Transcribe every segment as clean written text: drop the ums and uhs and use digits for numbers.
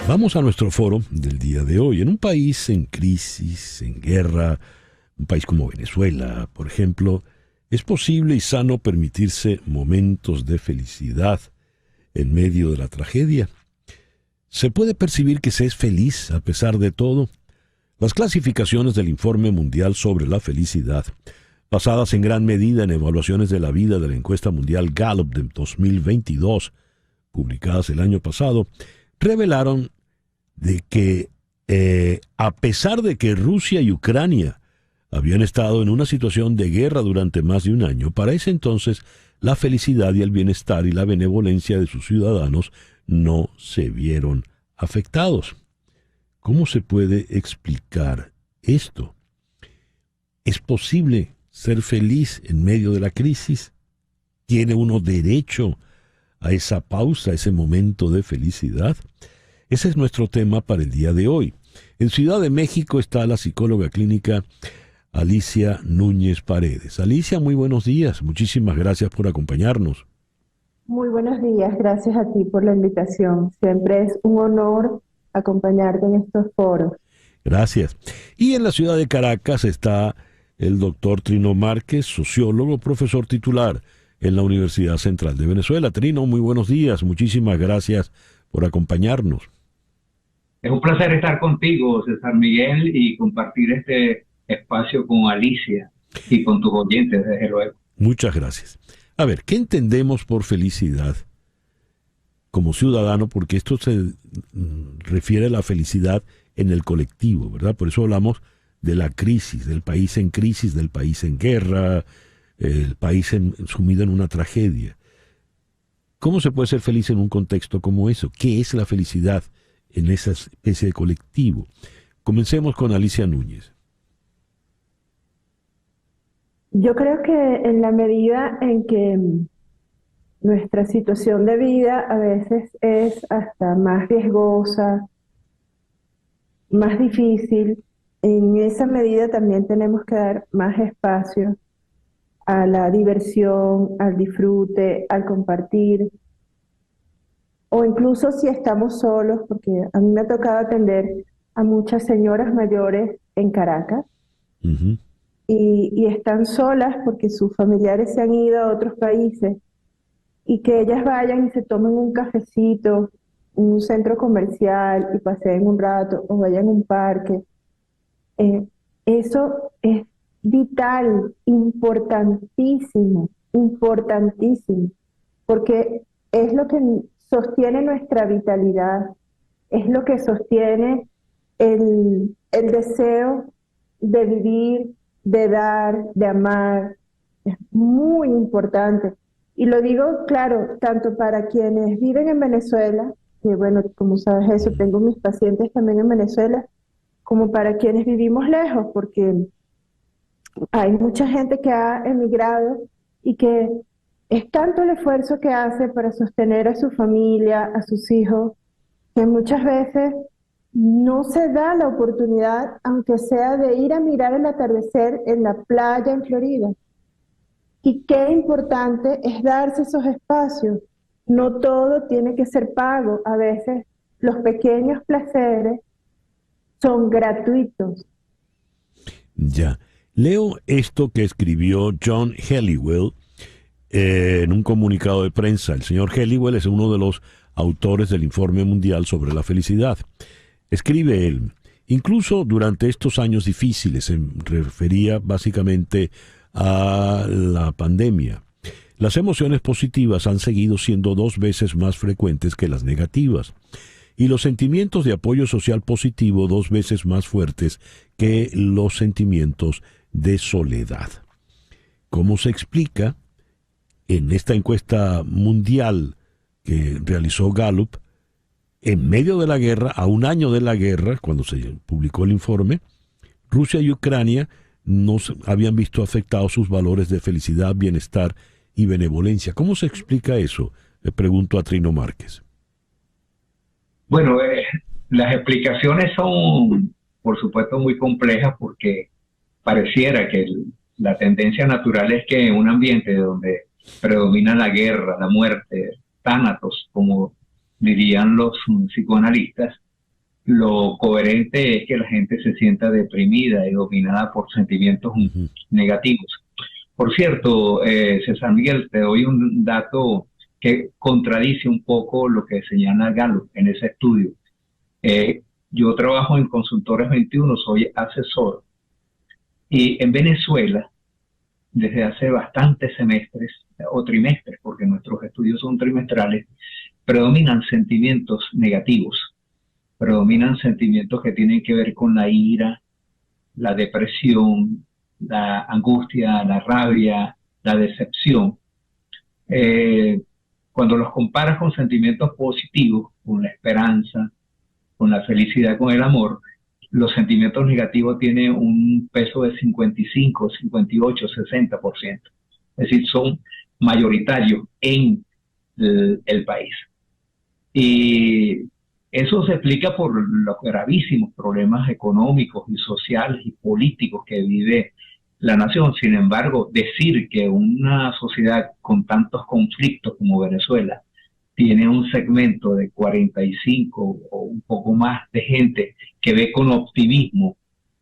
Vamos a nuestro foro del día de hoy. En un país en crisis, en guerra, un país como Venezuela, por ejemplo, ¿es posible y sano permitirse momentos de felicidad en medio de la tragedia? ¿Se puede percibir que se es feliz a pesar de todo? Las clasificaciones del Informe Mundial sobre la Felicidad, basadas en gran medida en evaluaciones de la vida de la encuesta mundial Gallup de 2022, publicadas el año pasado, revelaron de que a pesar de que Rusia y Ucrania habían estado en una situación de guerra durante más de un año, para ese entonces la felicidad y el bienestar y la benevolencia de sus ciudadanos no se vieron afectados. ¿Cómo se puede explicar esto? ¿Es posible ser feliz en medio de la crisis? ¿Tiene uno derecho a esa pausa, a ese momento de felicidad? Ese es nuestro tema para el día de hoy. En Ciudad de México está la psicóloga clínica Alicia Núñez Paredes. Alicia, muy buenos días. Muchísimas gracias por acompañarnos. Muy buenos días, gracias a ti por la invitación. Siempre es un honor acompañarte en estos foros. Gracias. Y en la ciudad de Caracas está el doctor Trino Márquez, sociólogo, profesor titular en la Universidad Central de Venezuela. Trino, muy buenos días. Muchísimas gracias por acompañarnos. Es un placer estar contigo, César Miguel, y compartir este espacio con Alicia y con tus oyentes, desde luego. Muchas gracias. A ver, ¿qué entendemos por felicidad como ciudadano? Porque esto se refiere a la felicidad en el colectivo, ¿verdad? Por eso hablamos de la crisis, del país en crisis, del país en guerra, el país sumido en una tragedia. ¿Cómo se puede ser feliz en un contexto como eso? ¿Qué es la felicidad en esa especie de colectivo? Comencemos con Alicia Núñez. Yo creo que en la medida en que nuestra situación de vida a veces es hasta más riesgosa, más difícil, en esa medida también tenemos que dar más espacio a la diversión, al disfrute, al compartir, o incluso si estamos solos, porque a mí me ha tocado atender a muchas señoras mayores en Caracas. Uh-huh. Y están solas porque sus familiares se han ido a otros países, y que ellas vayan y se tomen un cafecito en un centro comercial y paseen un rato o vayan a un parque. Eso es vital, importantísimo, importantísimo, porque es lo que sostiene nuestra vitalidad, es lo que sostiene el deseo de vivir, de dar, de amar. Es muy importante. Y lo digo, claro, tanto para quienes viven en Venezuela, que bueno, como sabes eso, tengo mis pacientes también en Venezuela, como para quienes vivimos lejos, porque hay mucha gente que ha emigrado y que es tanto el esfuerzo que hace para sostener a su familia, a sus hijos, que muchas veces no se da la oportunidad, aunque sea de ir a mirar el atardecer en la playa en Florida. Y qué importante es darse esos espacios. No todo tiene que ser pago. A veces los pequeños placeres son gratuitos. Ya. Leo esto que escribió John Helliwell en un comunicado de prensa. El señor Helliwell es uno de los autores del Informe Mundial sobre la Felicidad. Escribe él: incluso durante estos años difíciles, se refería básicamente a la pandemia, las emociones positivas han seguido siendo 2 veces más frecuentes que las negativas, y los sentimientos de apoyo social positivo 2 veces más fuertes que los sentimientos de soledad. ¿Cómo se explica en esta encuesta mundial que realizó Gallup, en medio de la guerra, a un año de la guerra, cuando se publicó el informe, Rusia y Ucrania no habían visto afectados sus valores de felicidad, bienestar y benevolencia? ¿Cómo se explica eso? Le pregunto a Trino Márquez. Bueno, las explicaciones son, por supuesto, muy complejas, porque pareciera que la tendencia natural es que en un ambiente donde predomina la guerra, la muerte, tánatos, como dirían los psicoanalistas, lo coherente es que la gente se sienta deprimida y dominada por sentimientos Ujú. negativos. Por cierto, César Miguel, te doy un dato que contradice un poco lo que señala Gallup en ese estudio. Yo trabajo en Consultores 21, soy asesor, y en Venezuela, desde hace bastantes semestres o trimestres, porque nuestros estudios son trimestrales, predominan sentimientos negativos, predominan sentimientos que tienen que ver con la ira, la depresión, la angustia, la rabia, la decepción. Eh, Cuando los comparas con sentimientos positivos, con la esperanza, con la felicidad, con el amor, los sentimientos negativos tienen un peso de 55, 58, 60%. Es decir, son mayoritarios en el país. Y eso se explica por los gravísimos problemas económicos y sociales y políticos que vive la nación. Sin embargo, decir que una sociedad con tantos conflictos como Venezuela tiene un segmento de 45 o un poco más de gente que ve con optimismo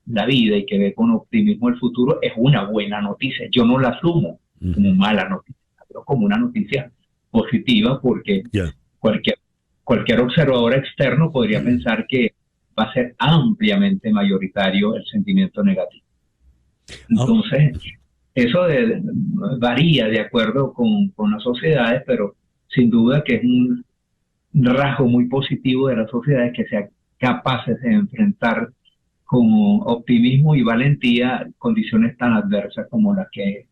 la vida y que ve con optimismo el futuro, es una buena noticia. Yo no la asumo como Ujú. mala noticia, pero como una noticia positiva, porque Ya. cualquier, cualquier observador externo podría pensar que va a ser ampliamente mayoritario el sentimiento negativo. Ah, Entonces, eso varía de acuerdo con las sociedades, pero sin duda que es un rasgo muy positivo de las sociedades que sean capaces de enfrentar con optimismo y valentía condiciones tan adversas como las que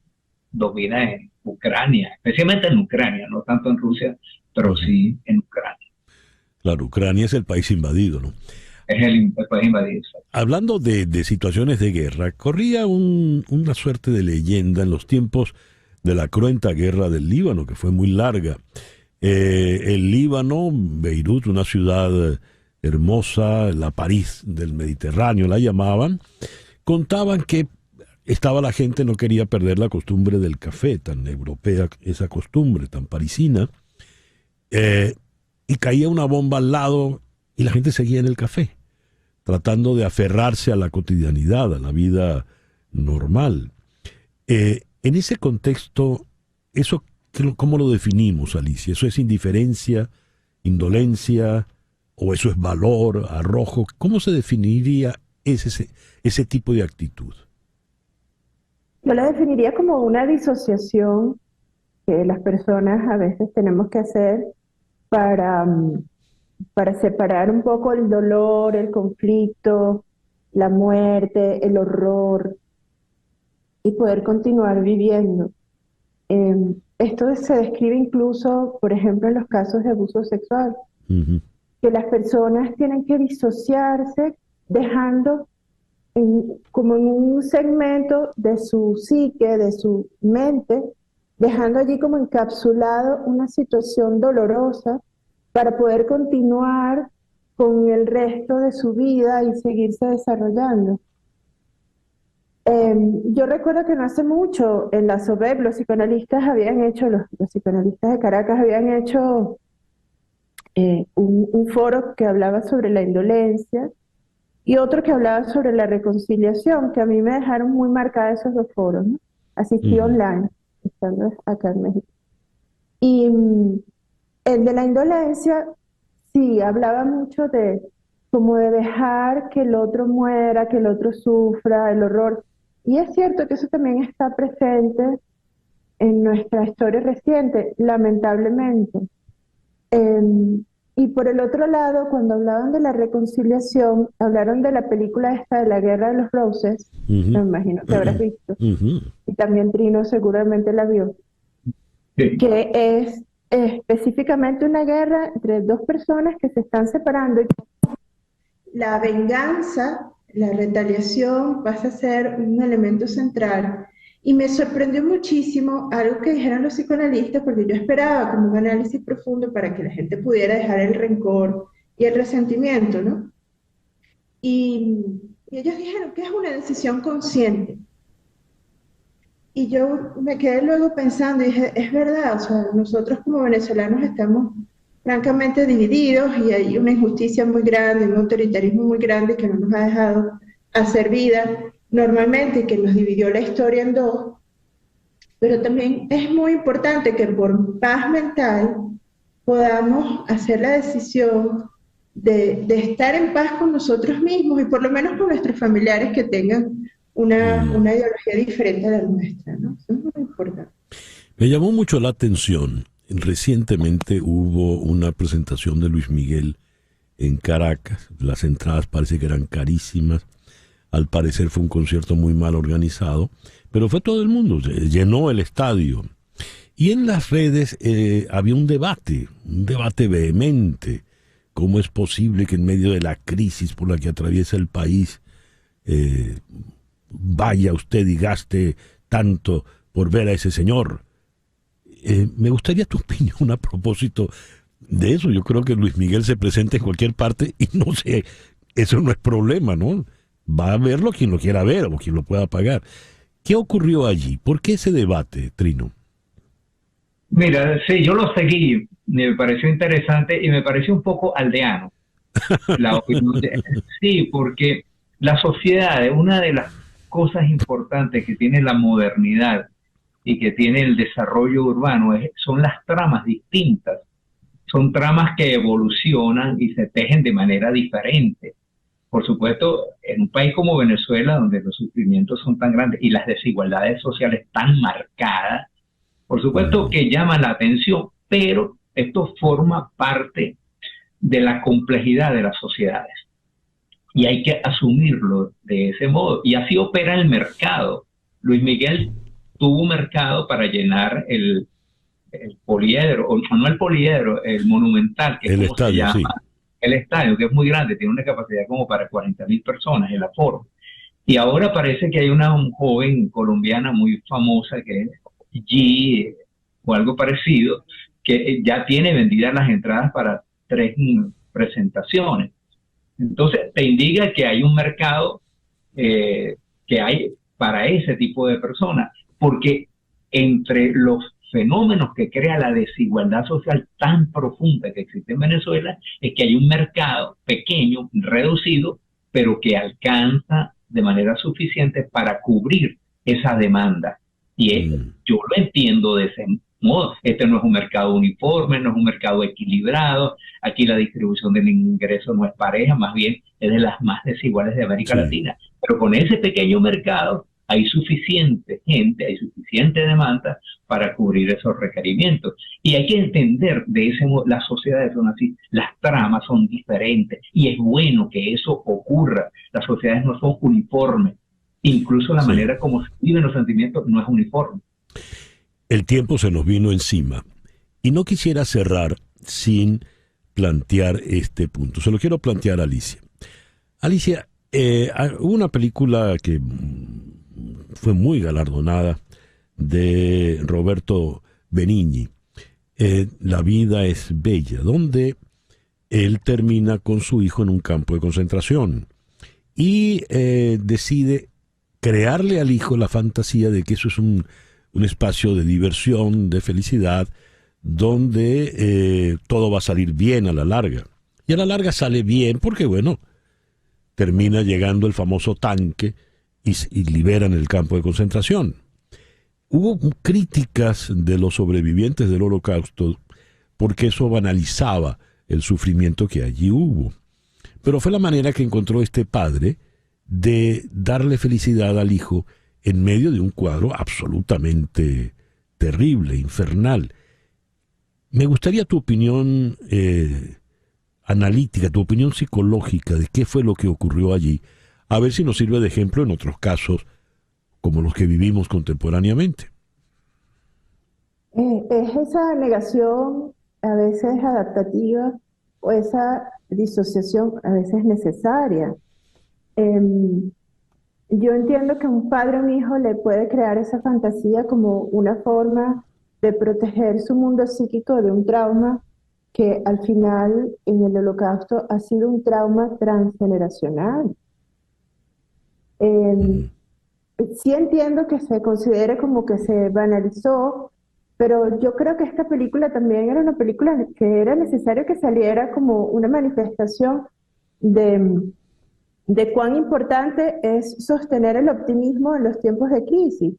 domina en Ucrania, especialmente en Ucrania, no tanto en Rusia, pero ujú. sí en Ucrania. Claro, Ucrania es el país invadido, ¿no? Es el país invadido. Hablando de situaciones de guerra, corría una suerte de leyenda en los tiempos de la cruenta guerra del Líbano, que fue muy larga. El Líbano, Beirut, una ciudad hermosa, la París del Mediterráneo la llamaban, contaban que estaba la gente, no quería perder la costumbre del café, tan europea esa costumbre, tan parisina, eh, y caía una bomba al lado y la gente seguía en el café, tratando de aferrarse a la cotidianidad, a la vida normal. En ese contexto, eso, ¿cómo lo definimos, Alicia? ¿Eso es indiferencia, indolencia, o eso es valor, arrojo? ¿Cómo se definiría ese tipo de actitud? Yo la definiría como una disociación que las personas a veces tenemos que hacer para, para separar un poco el dolor, el conflicto, la muerte, el horror y poder continuar viviendo. Esto se describe incluso, por ejemplo, en los casos de abuso sexual, Ujú. que las personas tienen que disociarse dejando como en un segmento de su psique, de su mente, dejando allí como encapsulado una situación dolorosa para poder continuar con el resto de su vida y seguirse desarrollando. Yo recuerdo que no hace mucho en la SOBEP los psicoanalistas habían hecho, los psicoanalistas de Caracas habían hecho un foro que hablaba sobre la indolencia y otro que hablaba sobre la reconciliación, que a mí me dejaron muy marcada esos dos foros, ¿no? Asistí Ujú. online, estando acá en México. Y el de la indolencia, sí, hablaba mucho de como de dejar que el otro muera, que el otro sufra, el horror. Y es cierto que eso también está presente en nuestra historia reciente, lamentablemente. Y por el otro lado, cuando hablaban de la reconciliación, hablaron de la película esta de la Guerra de los Roses, me Ujú. imagino que habrás visto, Ujú. y también Trino seguramente la vio, Sí, que es específicamente una guerra entre dos personas que se están separando y la venganza, la retaliación pasa a ser un elemento central. Y me sorprendió muchísimo algo que dijeron los psicoanalistas, porque yo esperaba como un análisis profundo para que la gente pudiera dejar el rencor y el resentimiento, ¿no? Y ellos dijeron que es una decisión consciente. Y yo me quedé luego pensando y dije, es verdad, o sea, nosotros como venezolanos estamos francamente divididos y hay una injusticia muy grande, un autoritarismo muy grande que no nos ha dejado hacer vida normalmente, que nos dividió la historia en dos, pero también es muy importante que por paz mental podamos hacer la decisión de estar en paz con nosotros mismos y por lo menos con nuestros familiares que tengan Mm. una ideología diferente a la nuestra, ¿no? Eso es muy importante. Me llamó mucho la atención. Recientemente hubo una presentación de Luis Miguel en Caracas. Las entradas parece que eran carísimas. Al parecer fue un concierto muy mal organizado, pero fue todo el mundo, llenó el estadio. Y en las redes había un debate vehemente. ¿Cómo es posible que en medio de la crisis por la que atraviesa el país eh, vaya usted y gaste tanto por ver a ese señor? Me gustaría tu opinión a propósito de eso. Yo creo que Luis Miguel se presenta en cualquier parte y no sé, eso no es problema, ¿no? Va a verlo quien lo quiera ver o quien lo pueda pagar. ¿Qué ocurrió allí? ¿Por qué ese debate, Trino? Mira, sí, yo lo seguí, me pareció interesante y me pareció un poco aldeano la opinión sí, porque la sociedad, una de las cosas importantes que tiene la modernidad y que tiene el desarrollo urbano son las tramas distintas. Son tramas que evolucionan y se tejen de manera diferente. Por supuesto, en un país como Venezuela, donde los sufrimientos son tan grandes y las desigualdades sociales tan marcadas, por supuesto Mm, que llama la atención, pero esto forma parte de la complejidad de las sociedades y hay que asumirlo de ese modo. Y así opera el mercado. Luis Miguel tuvo un mercado para llenar el poliedro, o no el poliedro, el monumental, que es el como se estadio, llama, sí. el estadio, que es muy grande, tiene una capacidad como para 40.000 personas, el aforo. Y ahora parece que hay una joven colombiana muy famosa que es G o algo parecido, que ya tiene vendidas las entradas para tres presentaciones. Entonces, te indica que hay un mercado que hay para ese tipo de personas, porque entre los fenómenos que crea la desigualdad social tan profunda que existe en Venezuela es que hay un mercado pequeño, reducido, pero que alcanza de manera suficiente para cubrir esa demanda. Mm, Yo lo entiendo de ese modo. Este no es un mercado uniforme, no es un mercado equilibrado. Aquí la distribución del ingreso no es pareja, más bien es de las más desiguales de América sí. Latina. Pero con ese pequeño mercado hay suficiente gente, hay suficiente demanda para cubrir esos requerimientos. Y hay que entender de ese modo, las sociedades son así, las tramas son diferentes y es bueno que eso ocurra. Las sociedades no son uniformes, incluso la Sí. manera como se viven los sentimientos no es uniforme. El tiempo se nos vino encima y no quisiera cerrar sin plantear este punto. Se lo quiero plantear a Alicia. Alicia, hubo una película que fue muy galardonada de Roberto Benigni, La vida es bella, donde él termina con su hijo en un campo de concentración y decide crearle al hijo la fantasía de que eso es un espacio de diversión, de felicidad, donde todo va a salir bien a la larga. Y a la larga sale bien porque, bueno, termina llegando el famoso tanque y liberan el campo de concentración. Hubo críticas de los sobrevivientes del Holocausto porque eso banalizaba el sufrimiento que allí hubo. Pero fue la manera que encontró este padre de darle felicidad al hijo en medio de un cuadro absolutamente terrible, infernal. Me gustaría tu opinión analítica, tu opinión psicológica de qué fue lo que ocurrió allí, a ver si nos sirve de ejemplo en otros casos como los que vivimos contemporáneamente. Es esa negación a veces adaptativa o esa disociación a veces necesaria. Em, yo entiendo que un padre a un hijo le puede crear esa fantasía como una forma de proteger su mundo psíquico de un trauma que al final en el Holocausto ha sido un trauma transgeneracional. Em, Mm, sí entiendo que se considere como que se banalizó, pero yo creo que esta película también era una película que era necesario que saliera como una manifestación de cuán importante es sostener el optimismo en los tiempos de crisis.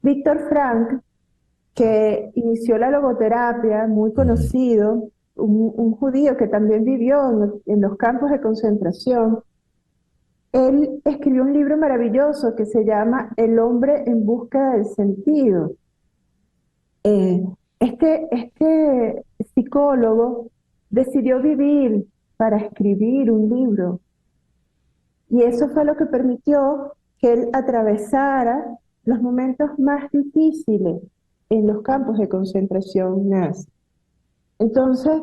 Víctor Frank, que inició la logoterapia, muy conocido, un judío que también vivió en los campos de concentración, él escribió un libro maravilloso que se llama El hombre en búsqueda del sentido. Este psicólogo decidió vivir para escribir un libro, y eso fue lo que permitió que él atravesara los momentos más difíciles en los campos de concentración nazi. Entonces,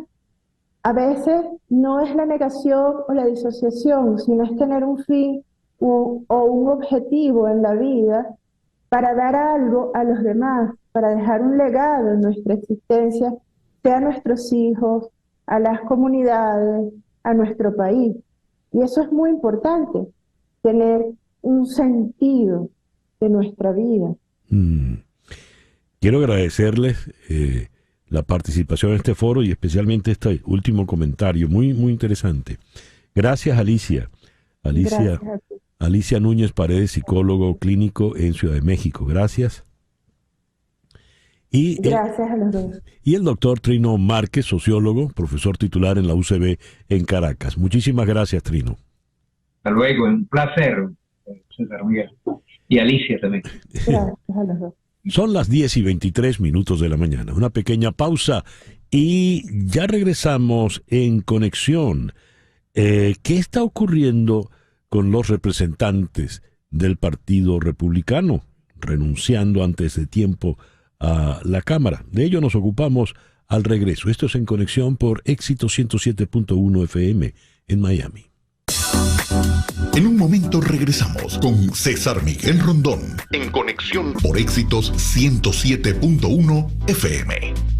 a veces no es la negación o la disociación, sino es tener un fin o un objetivo en la vida para dar algo a los demás, para dejar un legado en nuestra existencia, sea a nuestros hijos, a las comunidades, a nuestro país. Y eso es muy importante, tener un sentido de nuestra vida. Quiero agradecerles la participación en este foro y especialmente este último comentario, muy, muy interesante. Gracias, Alicia. Gracias a ti. Alicia Núñez Paredes, psicólogo clínico en Ciudad de México. Gracias. Gracias a los dos. Y el doctor Trino Márquez, sociólogo, profesor titular en la UCB en Caracas. Muchísimas gracias, Trino. Hasta luego, un placer, César Miguel. Y Alicia también. Gracias a los dos. Son las 10:23 de la mañana. Una pequeña pausa y ya regresamos en conexión. ¿Qué está ocurriendo con los representantes del Partido Republicano renunciando antes de tiempo a la Cámara? De ello nos ocupamos al regreso. Esto es En Conexión por Éxito 107.1 FM en Miami. En un momento regresamos con César Miguel Rondón en Conexión por Éxitos 107.1 FM.